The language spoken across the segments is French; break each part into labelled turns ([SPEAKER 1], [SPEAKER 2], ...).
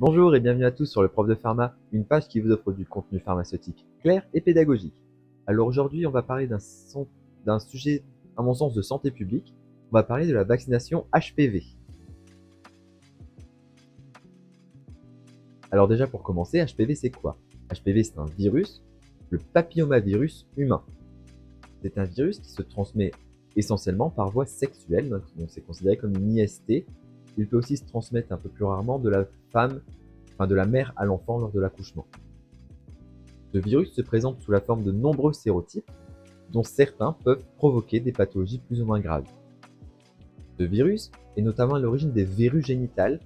[SPEAKER 1] Bonjour et bienvenue à tous sur le Prof de Pharma, une page qui vous offre du contenu pharmaceutique clair et pédagogique. Alors aujourd'hui, on va parler d'un sujet, à mon sens, de santé publique. On va parler de la vaccination HPV. Alors déjà pour commencer, HPV c'est quoi? HPV c'est un virus, le papillomavirus humain. C'est un virus qui se transmet essentiellement par voie sexuelle, donc c'est considéré comme une IST. Il peut aussi se transmettre un peu plus rarement de la femme, de la mère à l'enfant lors de l'accouchement. Ce virus se présente sous la forme de nombreux sérotypes, dont certains peuvent provoquer des pathologies plus ou moins graves. Ce virus est notamment à l'origine des verrues génitales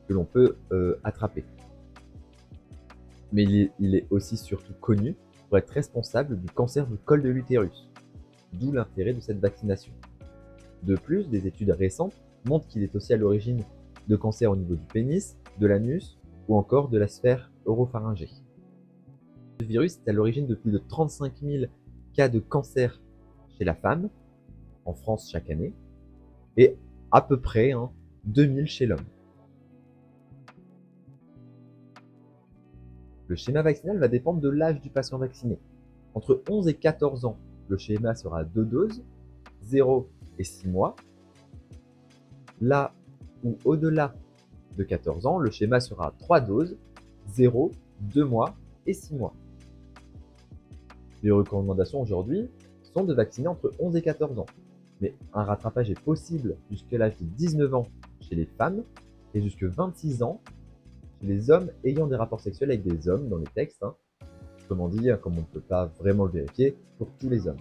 [SPEAKER 1] que l'on peut attraper. Mais il est aussi surtout connu pour être responsable du cancer du col de l'utérus, d'où l'intérêt de cette vaccination. De plus, des études récentes montrent qu'il est aussi à l'origine de cancers au niveau du pénis, de l'anus ou encore de la sphère oropharyngée. Ce virus est à l'origine de plus de 35 000 cas de cancer chez la femme, en France chaque année, et à peu près 2000 chez l'homme. Le schéma vaccinal va dépendre de l'âge du patient vacciné. Entre 11 et 14 ans, le schéma sera 2 doses, 0 et 6 mois. Là où au-delà de 14 ans, le schéma sera 3 doses, 0, 2 mois et 6 mois. Les recommandations aujourd'hui sont de vacciner entre 11 et 14 ans. Mais un rattrapage est possible jusqu'à l'âge de 19 ans chez les femmes et jusqu'à 26 ans chez les hommes ayant des rapports sexuels avec des hommes dans les textes. Autrement dit, comme on ne peut pas vraiment le vérifier, pour tous les hommes.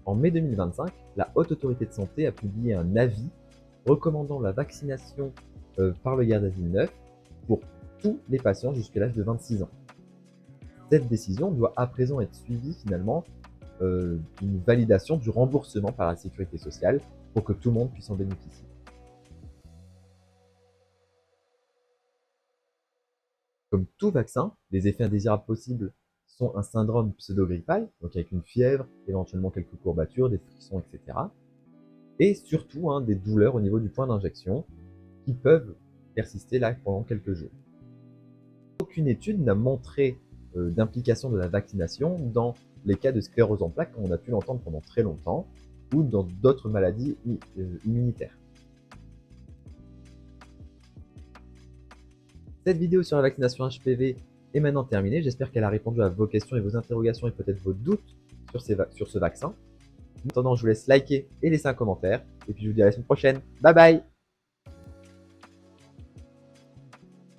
[SPEAKER 1] En mai 2025, la Haute Autorité de Santé a publié un avis recommandant la vaccination par le Gardasil 9 pour tous les patients jusqu'à l'âge de 26 ans. Cette décision doit à présent être suivie finalement d'une validation du remboursement par la sécurité sociale pour que tout le monde puisse en bénéficier. Comme tout vaccin, les effets indésirables possibles sont un syndrome pseudo-grippal, donc avec une fièvre, éventuellement quelques courbatures, des frissons, etc. Et surtout des douleurs au niveau du point d'injection qui peuvent persister là pendant quelques jours. Aucune étude n'a montré d'implication de la vaccination dans les cas de sclérose en plaques, comme on a pu l'entendre pendant très longtemps, ou dans d'autres maladies immunitaires. Cette vidéo sur la vaccination HPV est maintenant terminée. J'espère qu'elle a répondu à vos questions et vos interrogations et peut-être vos doutes sur ce vaccin. En attendant, je vous laisse liker et laisser un commentaire. Et puis je vous dis à la semaine prochaine. Bye bye!